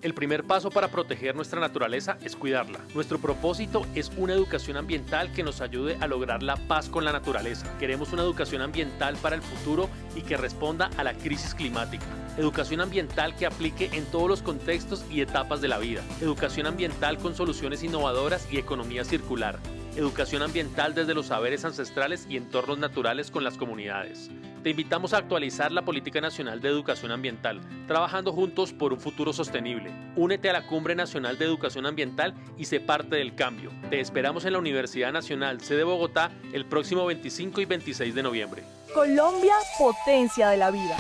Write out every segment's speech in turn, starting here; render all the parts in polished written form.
El primer paso para proteger nuestra naturaleza es cuidarla. Nuestro propósito es una educación ambiental que nos ayude a lograr la paz con la naturaleza. Queremos una educación ambiental para el futuro y que responda a la crisis climática. Educación ambiental que aplique en todos los contextos y etapas de la vida. Educación ambiental con soluciones innovadoras y economía circular. Educación ambiental desde los saberes ancestrales y entornos naturales con las comunidades. Te invitamos a actualizar la Política Nacional de Educación Ambiental, trabajando juntos por un futuro sostenible. Únete a la Cumbre Nacional de Educación Ambiental y sé parte del cambio. Te esperamos en la Universidad Nacional sede Bogotá el próximo 25 y 26 de noviembre. Colombia, potencia de la vida.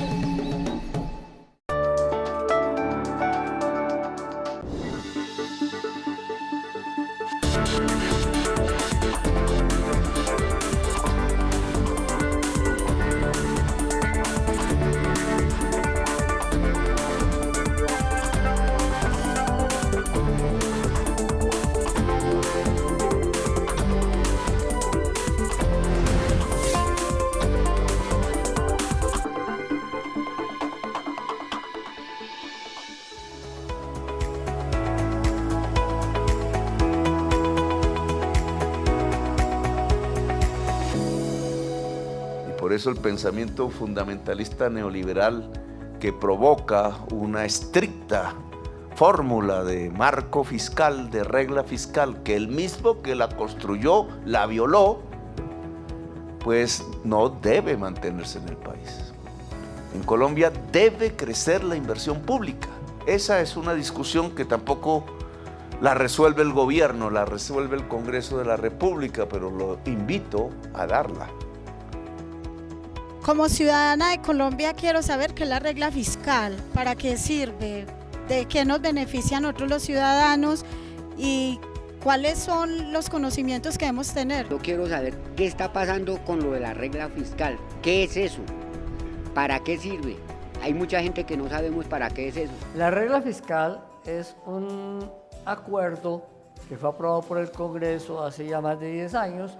Por eso el pensamiento fundamentalista neoliberal que provoca una estricta fórmula de marco fiscal, de regla fiscal, que el mismo que la construyó la violó, pues no debe mantenerse en el país. En Colombia debe crecer la inversión pública. Esa es una discusión que tampoco la resuelve el gobierno, la resuelve el Congreso de la República, pero lo invito a darla. Como ciudadana de Colombia quiero saber qué es la regla fiscal, para qué sirve, de qué nos beneficia a nosotros los ciudadanos y cuáles son los conocimientos que debemos tener. Yo quiero saber qué está pasando con lo de la regla fiscal, qué es eso, para qué sirve. Hay mucha gente que no sabemos para qué es eso. La regla fiscal es un acuerdo que fue aprobado por el Congreso hace ya más de 10 años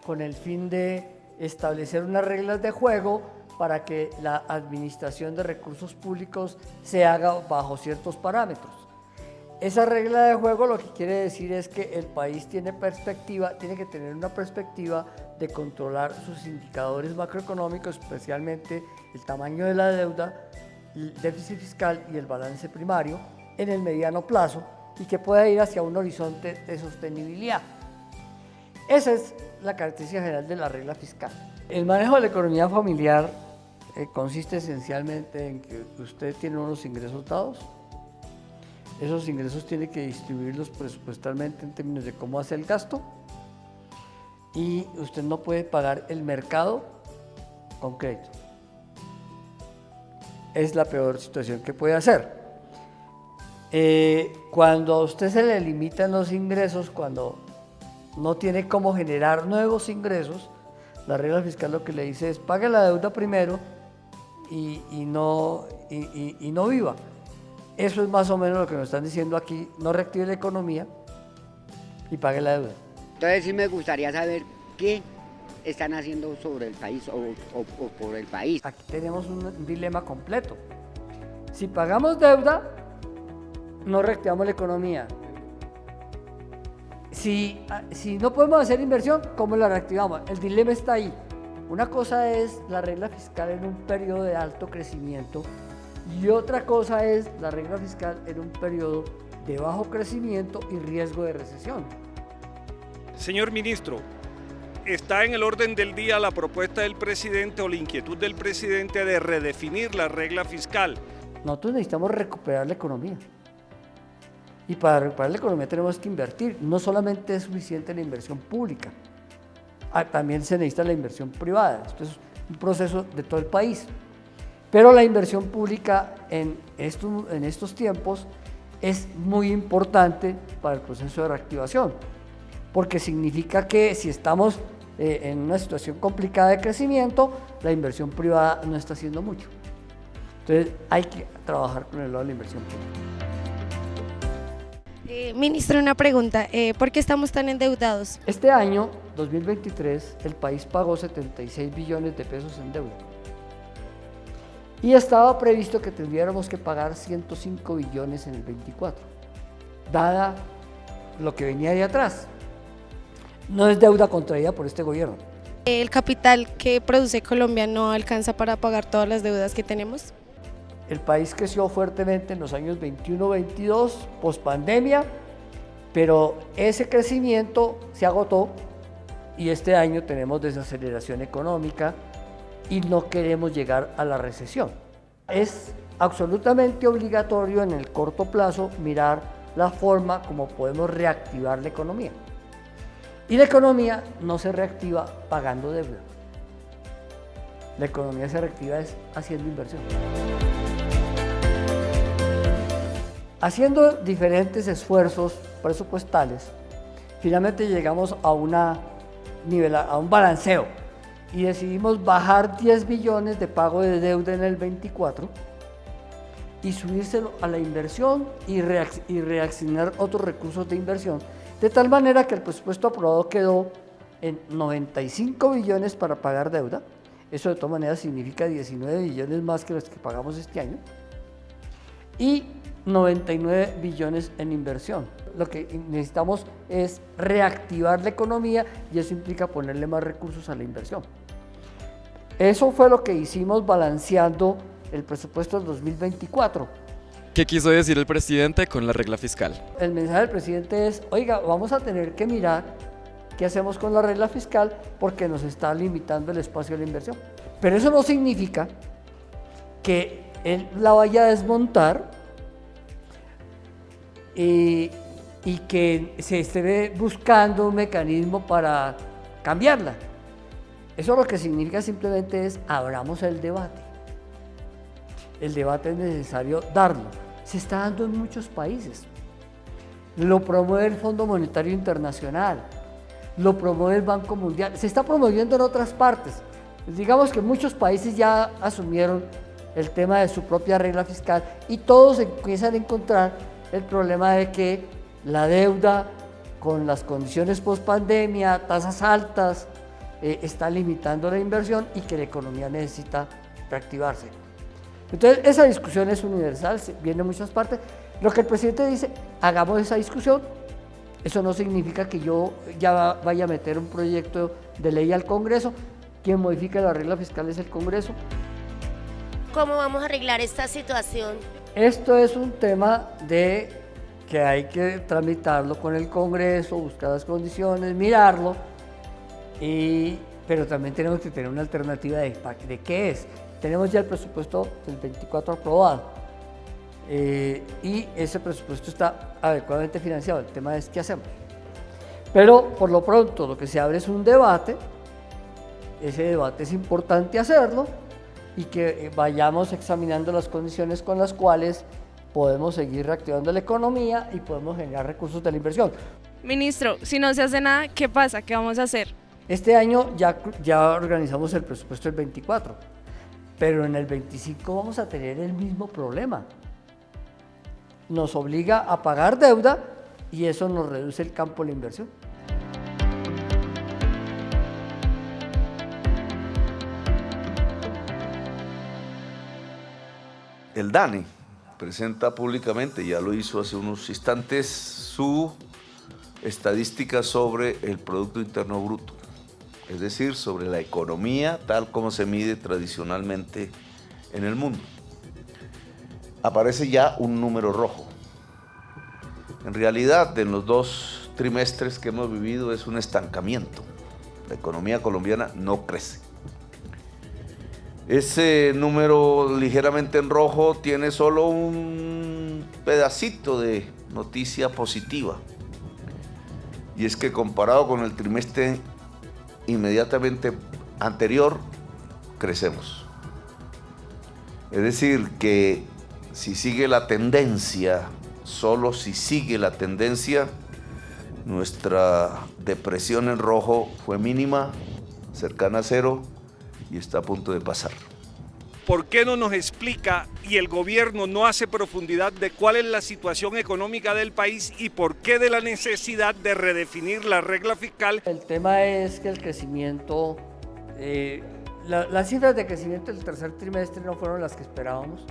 con el fin de establecer unas reglas de juego para que la administración de recursos públicos se haga bajo ciertos parámetros. Esa regla de juego lo que quiere decir es que el país tiene que tener una perspectiva de controlar sus indicadores macroeconómicos, especialmente el tamaño de la deuda, el déficit fiscal y el balance primario en el mediano plazo y que pueda ir hacia un horizonte de sostenibilidad. Esa es la característica general de la regla fiscal. El manejo de la economía familiar consiste esencialmente en que usted tiene unos ingresos dados, esos ingresos tiene que distribuirlos presupuestalmente en términos de cómo hace el gasto y usted no puede pagar el mercado con crédito. Es la peor situación que puede hacer. Cuando a usted se le limitan los ingresos, cuando no tiene cómo generar nuevos ingresos, la regla fiscal lo que le dice es pague la deuda primero y no viva. Eso es más o menos lo que nos están diciendo aquí, no reactive la economía y pague la deuda. Entonces sí me gustaría saber qué están haciendo sobre el país o por el país. Aquí tenemos un dilema completo. Si pagamos deuda, no reactivamos la economía. Si no podemos hacer inversión, ¿cómo la reactivamos? El dilema está ahí. Una cosa es la regla fiscal en un periodo de alto crecimiento y otra cosa es la regla fiscal en un periodo de bajo crecimiento y riesgo de recesión. Señor ministro, ¿está en el orden del día la propuesta del presidente o la inquietud del presidente de redefinir la regla fiscal? Nosotros necesitamos recuperar la economía. Y para recuperar la economía tenemos que invertir. No solamente es suficiente la inversión pública, también se necesita la inversión privada. Esto es un proceso de todo el país. Pero la inversión pública en estos tiempos es muy importante para el proceso de reactivación, porque significa que si estamos en una situación complicada de crecimiento, la inversión privada no está haciendo mucho. Entonces hay que trabajar con el lado de la inversión pública. Ministro, una pregunta, ¿por qué estamos tan endeudados? Este año, 2023, el país pagó 76 billones de pesos en deuda. y estaba previsto que tendríamos que pagar 105 billones en el 24, dada lo que venía de atrás. No es deuda contraída por este gobierno. El capital que produce Colombia no alcanza para pagar todas las deudas que tenemos. El país creció fuertemente en los años 21-22, pospandemia, pero ese crecimiento se agotó y este año tenemos desaceleración económica y no queremos llegar a la recesión. Es absolutamente obligatorio en el corto plazo mirar la forma como podemos reactivar la economía. Y la economía no se reactiva pagando deuda. La economía se reactiva es haciendo inversión. Haciendo diferentes esfuerzos presupuestales, finalmente llegamos a un balanceo y decidimos bajar 10 billones de pago de deuda en el 24 y subírselo a la inversión y reaccionar otros recursos de inversión, de tal manera que el presupuesto aprobado quedó en 95 billones para pagar deuda. Eso de todas maneras significa 19 billones más que los que pagamos este año, y 99 billones en inversión. Lo que necesitamos es reactivar la economía y eso implica ponerle más recursos a la inversión. Eso fue lo que hicimos balanceando el presupuesto del 2024. ¿Qué quiso decir el presidente con la regla fiscal? El mensaje del presidente es, oiga, vamos a tener que mirar qué hacemos con la regla fiscal porque nos está limitando el espacio de la inversión. Pero eso no significa que él la vaya a desmontar y que se esté buscando un mecanismo para cambiarla. Eso lo que significa simplemente es abramos el debate. El debate es necesario darlo. Se está dando en muchos países. Lo promueve el Fondo Monetario Internacional, lo promueve el Banco Mundial, se está promoviendo en otras partes. Digamos que muchos países ya asumieron el tema de su propia regla fiscal y todos empiezan a encontrar el problema de que la deuda con las condiciones post-pandemia, tasas altas, está limitando la inversión y que la economía necesita reactivarse. Entonces esa discusión es universal, viene de muchas partes. Lo que el presidente dice, hagamos esa discusión. Eso no significa que yo ya vaya a meter un proyecto de ley al Congreso. Quien modifica la regla fiscal es el Congreso. ¿Cómo vamos a arreglar esta situación? Esto es un tema de que hay que tramitarlo con el Congreso, buscar las condiciones, mirarlo, pero también tenemos que tener una alternativa de qué es. Tenemos ya el presupuesto del 24 aprobado y ese presupuesto está adecuadamente financiado. El tema es qué hacemos. Pero por lo pronto lo que se abre es un debate. Ese debate es importante hacerlo y que vayamos examinando las condiciones con las cuales podemos seguir reactivando la economía y podemos generar recursos de la inversión. Ministro, si no se hace nada, ¿qué pasa? ¿Qué vamos a hacer? Este año ya organizamos el presupuesto del 24, pero en el 25 vamos a tener el mismo problema. Nos obliga a pagar deuda y eso nos reduce el campo de la inversión. El DANE presenta públicamente, ya lo hizo hace unos instantes, su estadística sobre el Producto Interno Bruto, es decir, sobre la economía tal como se mide tradicionalmente en el mundo. Aparece ya un número rojo. En realidad, en los 2 trimestres que hemos vivido es un estancamiento. La economía colombiana no crece. Ese número ligeramente en rojo tiene solo un pedacito de noticia positiva. Y es que comparado con el trimestre inmediatamente anterior, crecemos. Es decir, que si sigue la tendencia, solo si sigue la tendencia, nuestra depresión en rojo fue mínima, cercana a cero, y está a punto de pasar. ¿Por qué no nos explica y el gobierno no hace profundidad de cuál es la situación económica del país y por qué de la necesidad de redefinir la regla fiscal? El tema es que el crecimiento Las cifras de crecimiento del tercer trimestre no fueron las que esperábamos.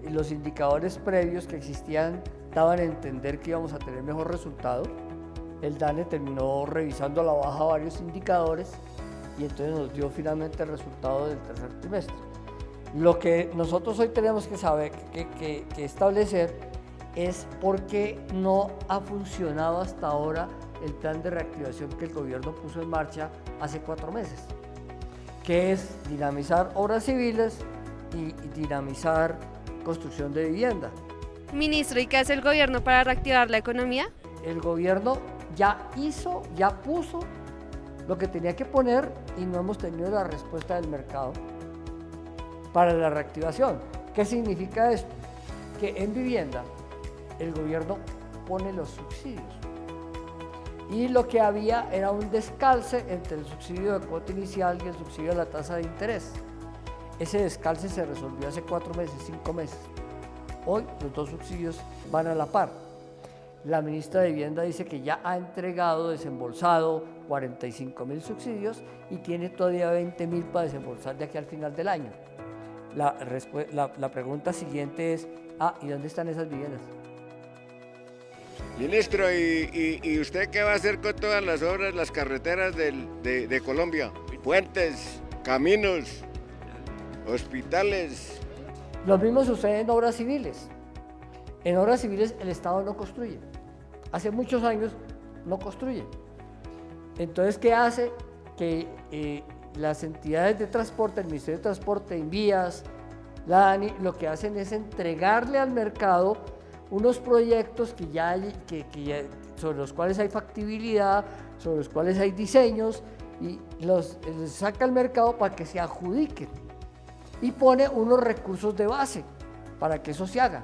Y los indicadores previos que existían daban a entender que íbamos a tener mejor resultado. El DANE terminó revisando a la baja varios indicadores y entonces nos dio finalmente el resultado del tercer trimestre. Lo que nosotros hoy tenemos que saber, que establecer, es por qué no ha funcionado hasta ahora el plan de reactivación que el gobierno puso en marcha hace 4 meses, que es dinamizar obras civiles y dinamizar construcción de vivienda. Ministro, ¿y qué hace el gobierno para reactivar la economía? El gobierno ya puso lo que tenía que poner y no hemos tenido la respuesta del mercado para la reactivación. ¿Qué significa esto? Que en vivienda el gobierno pone los subsidios y lo que había era un descalce entre el subsidio de cuota inicial y el subsidio de la tasa de interés. Ese descalce se resolvió hace 4 meses, 5 meses. Hoy los 2 subsidios van a la par. La ministra de Vivienda dice que ya ha entregado, desembolsado 45.000 subsidios y tiene todavía 20.000 para desembolsar de aquí al final del año. La pregunta siguiente es, ¿y dónde están esas viviendas? Ministro, ¿y usted qué va a hacer con todas las obras, las carreteras de Colombia? Puentes, caminos, hospitales. Lo mismo sucede en obras civiles. En obras civiles el Estado no construye. Hace muchos años no construye. Entonces, ¿qué hace? Que las entidades de transporte, el Ministerio de Transporte, Invías, la ANI, lo que hacen es entregarle al mercado unos proyectos que ya hay, sobre los cuales hay factibilidad, sobre los cuales hay diseños, y los saca al mercado para que se adjudiquen y pone unos recursos de base para que eso se haga.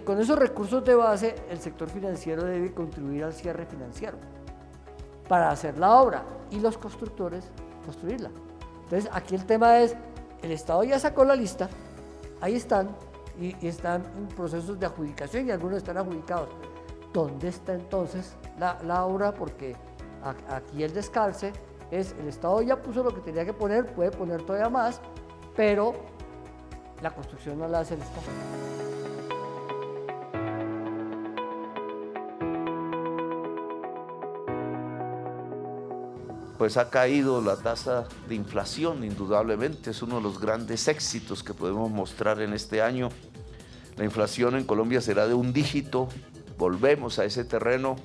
Con esos recursos de base el sector financiero debe contribuir al cierre financiero para hacer la obra y los constructores construirla. Entonces aquí el tema es, el Estado ya sacó la lista, ahí están, y están en procesos de adjudicación y algunos están adjudicados. ¿Dónde está entonces la obra? Porque aquí el descalce es, el Estado ya puso lo que tenía que poner, puede poner todavía más, pero la construcción no la hace el Estado. Pues ha caído la tasa de inflación, indudablemente, es uno de los grandes éxitos que podemos mostrar en este año. La inflación en Colombia será de 1 dígito, volvemos a ese terreno.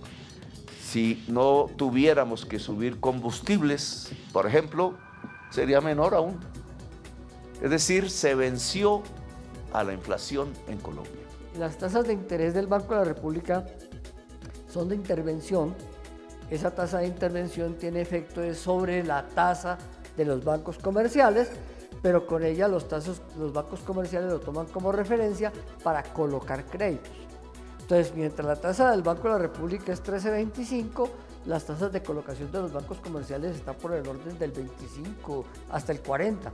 Si no tuviéramos que subir combustibles, por ejemplo, sería menor aún. Es decir, se venció a la inflación en Colombia. Las tasas de interés del Banco de la República son de intervención. Esa tasa de intervención tiene efecto sobre la tasa de los bancos comerciales, pero con ella los bancos comerciales lo toman como referencia para colocar créditos. Entonces, mientras la tasa del Banco de la República es 13.25, las tasas de colocación de los bancos comerciales están por el orden del 25 hasta el 40.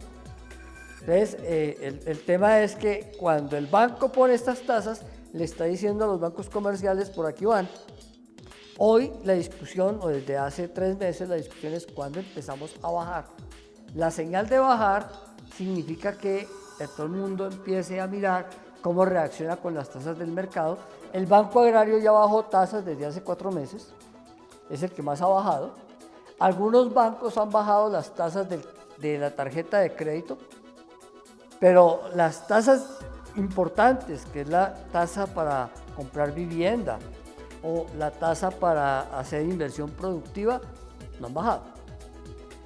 Entonces, el tema es que cuando el banco pone estas tasas, le está diciendo a los bancos comerciales, por aquí van. Hoy la discusión, o desde hace 3 meses, la discusión es cuándo empezamos a bajar. La señal de bajar significa que todo el mundo empiece a mirar cómo reacciona con las tasas del mercado. El Banco Agrario ya bajó tasas desde hace 4 meses, es el que más ha bajado. Algunos bancos han bajado las tasas de la tarjeta de crédito, pero las tasas importantes, que es la tasa para comprar vivienda o la tasa para hacer inversión productiva, no han bajado.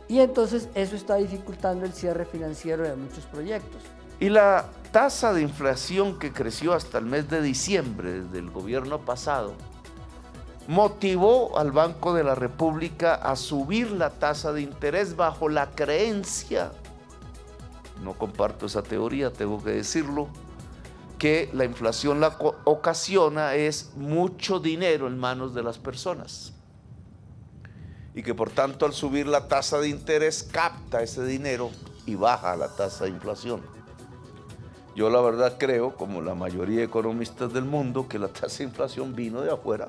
Y entonces eso está dificultando el cierre financiero de muchos proyectos. Y la tasa de inflación que creció hasta el mes de diciembre del gobierno pasado motivó al Banco de la República a subir la tasa de interés bajo la creencia, no comparto esa teoría, tengo que decirlo, que la inflación la ocasiona es mucho dinero en manos de las personas y que por tanto al subir la tasa de interés capta ese dinero y baja la tasa de inflación. Yo la verdad creo, como la mayoría de economistas del mundo, que la tasa de inflación vino de afuera.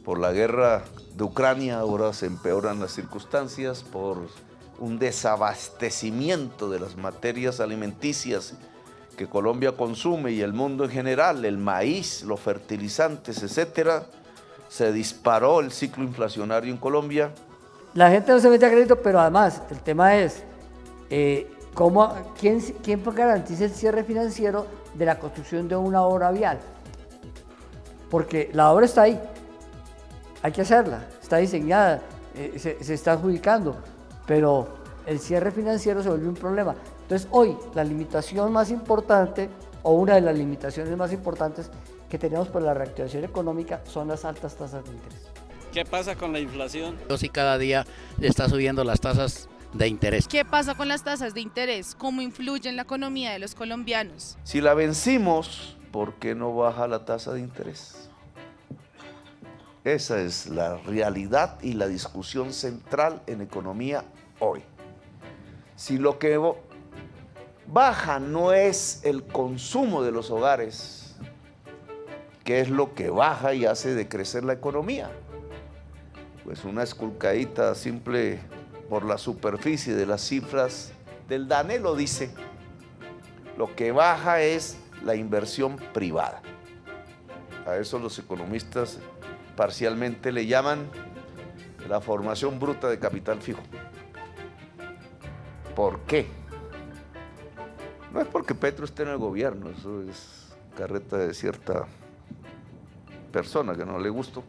Por la guerra de Ucrania ahora se empeoran las circunstancias, por un desabastecimiento de las materias alimenticias que Colombia consume y el mundo en general, el maíz, los fertilizantes, etcétera, se disparó el ciclo inflacionario en Colombia. La gente no se mete a crédito, pero además el tema es ¿quién garantiza el cierre financiero de la construcción de una obra vial? Porque la obra está ahí, hay que hacerla, está diseñada, se está adjudicando, pero el cierre financiero se vuelve un problema. Entonces hoy la limitación más importante, o una de las limitaciones más importantes que tenemos por la reactivación económica son las altas tasas de interés. ¿Qué pasa con la inflación? Sí, cada día está subiendo las tasas de interés. ¿Qué pasa con las tasas de interés? ¿Cómo influye en la economía de los colombianos? Si la vencimos, ¿por qué no baja la tasa de interés? Esa es la realidad y la discusión central en economía hoy. Si lo que baja no es el consumo de los hogares, ¿qué es lo que baja y hace decrecer la economía? Pues una esculcadita simple por la superficie de las cifras del DANE lo dice. Lo que baja es la inversión privada. A eso los economistas parcialmente le llaman la formación bruta de capital fijo. ¿Por qué? No es porque Petro esté en el gobierno, eso es carreta de cierta persona que no le gustó,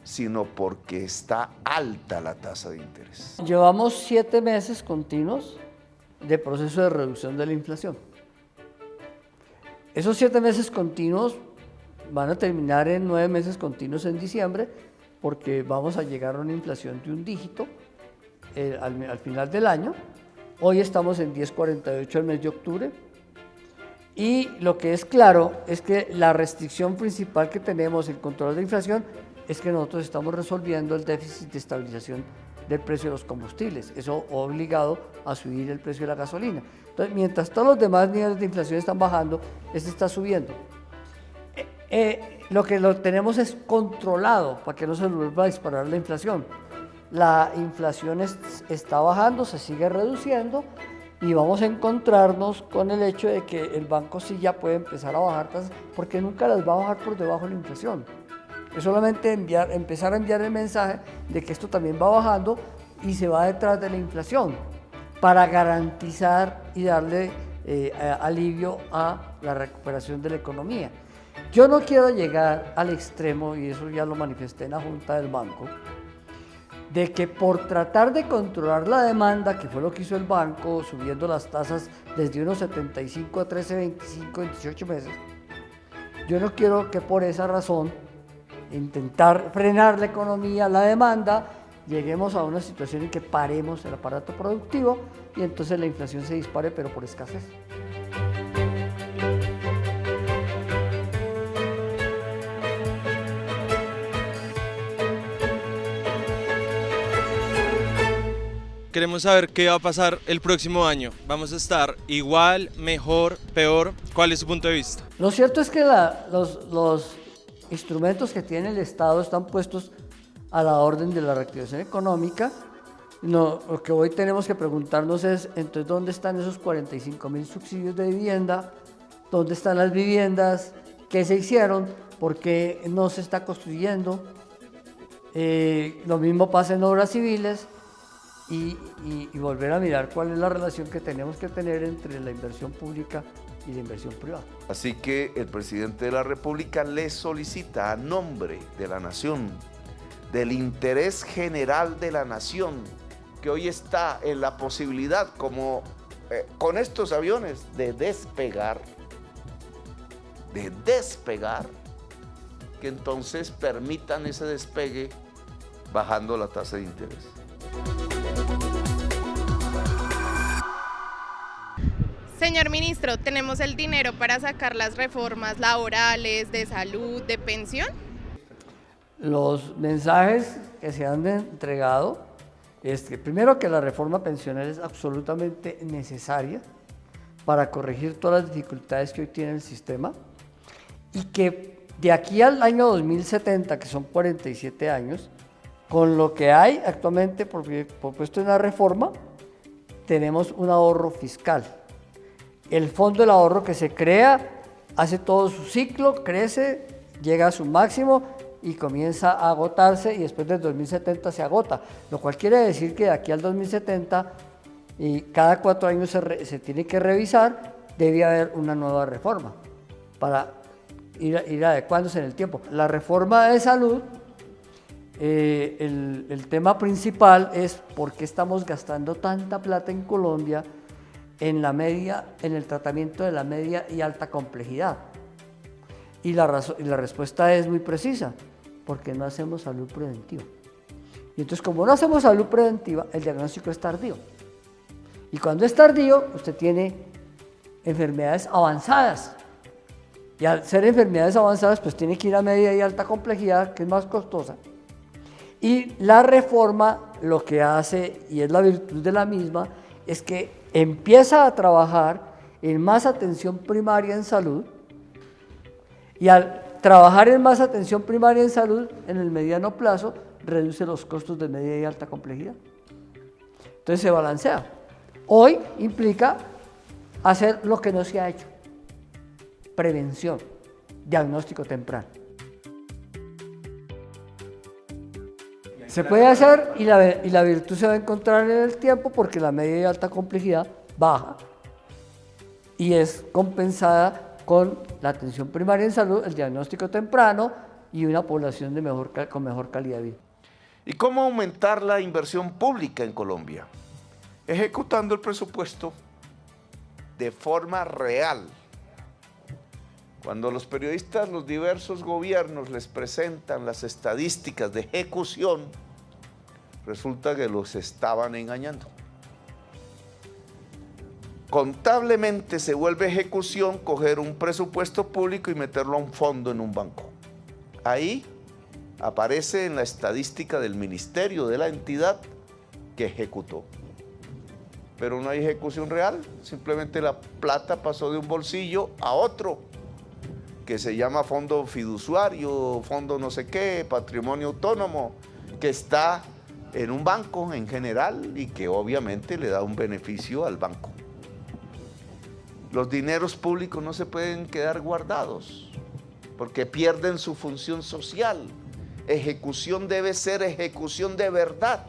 sino porque está alta la tasa de interés. Llevamos 7 meses continuos de proceso de reducción de la inflación. Esos 7 meses continuos van a terminar en 9 meses continuos en diciembre, porque vamos a llegar a una inflación de un dígito al final del año. Hoy estamos en 10,48 el mes de octubre. Y lo que es claro es que la restricción principal que tenemos en control de inflación es que nosotros estamos resolviendo el déficit de estabilización del precio de los combustibles. Eso ha obligado a subir el precio de la gasolina. Entonces, mientras todos los demás niveles de inflación están bajando, este está subiendo. Lo que lo tenemos es controlado para que no se nos vuelva a disparar la inflación. La inflación está bajando, se sigue reduciendo y vamos a encontrarnos con el hecho de que el banco sí ya puede empezar a bajar tasas, porque nunca las va a bajar por debajo de la inflación. Es solamente empezar a enviar el mensaje de que esto también va bajando y se va detrás de la inflación para garantizar y darle alivio a la recuperación de la economía. Yo no quiero llegar al extremo, y eso ya lo manifesté en la Junta del Banco, de que por tratar de controlar la demanda, que fue lo que hizo el banco, subiendo las tasas desde unos 75 a 13,25 en 18 meses, yo no quiero que por esa razón, intentar frenar la economía, la demanda, lleguemos a una situación en que paremos el aparato productivo y entonces la inflación se dispare, pero por escasez. Queremos saber qué va a pasar el próximo año. ¿Vamos a estar igual, mejor, peor? ¿Cuál es su punto de vista? Lo cierto es que los instrumentos que tiene el Estado están puestos a la orden de la reactivación económica. Lo que hoy tenemos que preguntarnos es, entonces, ¿dónde están esos 45.000 subsidios de vivienda? ¿Dónde están las viviendas? ¿Qué se hicieron? ¿Por qué no se está construyendo? Lo mismo pasa en obras civiles. Y volver a mirar cuál es la relación que tenemos que tener entre la inversión pública y la inversión privada. Así que el presidente de la República le solicita a nombre de la nación, del interés general de la nación, que hoy está en la posibilidad, como con estos aviones, de despegar, que entonces permitan ese despegue bajando la tasa de interés. Señor ministro, ¿tenemos el dinero para sacar las reformas laborales, de salud, de pensión? Los mensajes que se han entregado es que, primero, que la reforma pensional es absolutamente necesaria para corregir todas las dificultades que hoy tiene el sistema, y que de aquí al año 2070, que son 47 años, Con lo que hay actualmente propuesto en la reforma, tenemos un ahorro fiscal. El fondo del ahorro que se crea hace todo su ciclo, crece, llega a su máximo y comienza a agotarse y después del 2070 se agota, lo cual quiere decir que de aquí al 2070 y cada 4 años se tiene que revisar, debe haber una nueva reforma para ir adecuándose en el tiempo. La reforma de salud, el tema principal es por qué estamos gastando tanta plata en Colombia en el tratamiento de la media y alta complejidad. Y la respuesta es muy precisa, porque no hacemos salud preventiva. Y entonces, como no hacemos salud preventiva, el diagnóstico es tardío. Y cuando es tardío, usted tiene enfermedades avanzadas. Y al ser enfermedades avanzadas, pues tiene que ir a media y alta complejidad, que es más costosa. Y la reforma lo que hace, y es la virtud de la misma, es que empieza a trabajar en más atención primaria en salud, y al trabajar en más atención primaria en salud, en el mediano plazo, reduce los costos de media y alta complejidad. Entonces se balancea. Hoy implica hacer lo que no se ha hecho: prevención, diagnóstico temprano. Se puede hacer y la virtud se va a encontrar en el tiempo, porque la media y alta complejidad baja y es compensada con la atención primaria en salud, el diagnóstico temprano y una población con mejor calidad de vida. ¿Y cómo aumentar la inversión pública en Colombia? Ejecutando el presupuesto de forma real. Cuando los periodistas, los diversos gobiernos les presentan las estadísticas de ejecución, resulta que los estaban engañando. Contablemente se vuelve ejecución coger un presupuesto público y meterlo a un fondo en un banco. Ahí aparece en la estadística del ministerio, de la entidad que ejecutó. Pero no hay ejecución real, simplemente la plata pasó de un bolsillo a otro, que se llama fondo fiduciario, fondo no sé qué, patrimonio autónomo, que está en un banco en general y que obviamente le da un beneficio al banco. Los dineros públicos no se pueden quedar guardados porque pierden su función social. Ejecución debe ser ejecución de verdad.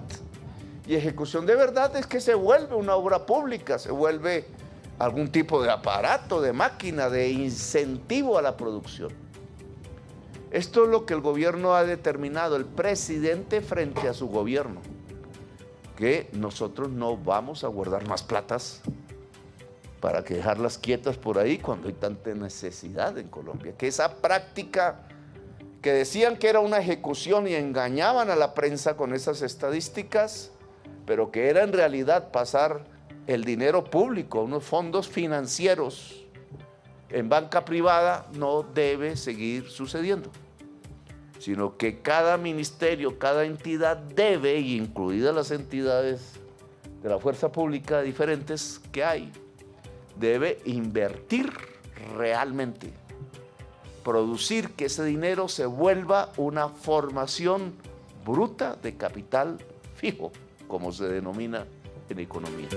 Y ejecución de verdad es que se vuelve una obra pública, se vuelve algún tipo de aparato, de máquina, de incentivo a la producción. Esto es lo que el gobierno ha determinado, el presidente frente a su gobierno, que nosotros no vamos a guardar más platas para que dejarlas quietas por ahí cuando hay tanta necesidad en Colombia, que esa práctica que decían que era una ejecución y engañaban a la prensa con esas estadísticas, pero que era en realidad pasar el dinero público, unos fondos financieros en banca privada, no debe seguir sucediendo, sino que cada ministerio, cada entidad debe, incluidas las entidades de la fuerza pública diferentes que hay, debe invertir realmente, producir que ese dinero se vuelva una formación bruta de capital fijo, como se denomina en economía.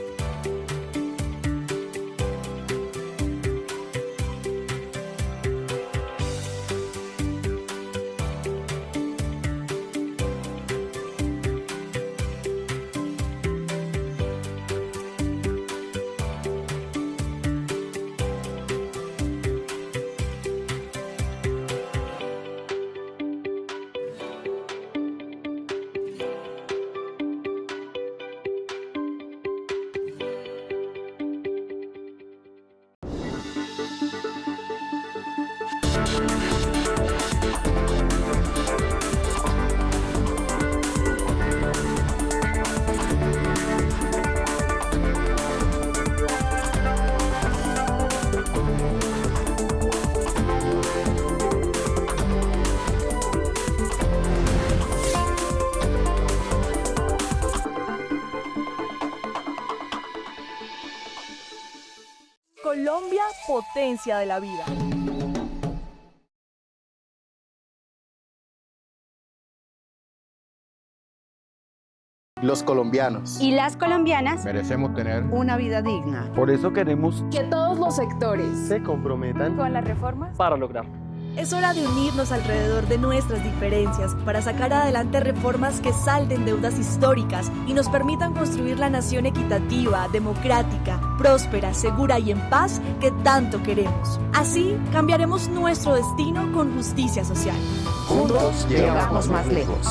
Colombia, potencia de la vida. Los colombianos y las colombianas merecemos tener una vida digna. Por eso queremos Que todos los sectores se comprometan con las reformas para lograrlo. Es hora de unirnos alrededor de nuestras diferencias para sacar adelante reformas que salden deudas históricas y nos permitan construir la nación equitativa, democrática, próspera, segura y en paz que tanto queremos. Así cambiaremos nuestro destino con justicia social. Juntos llegamos más lejos.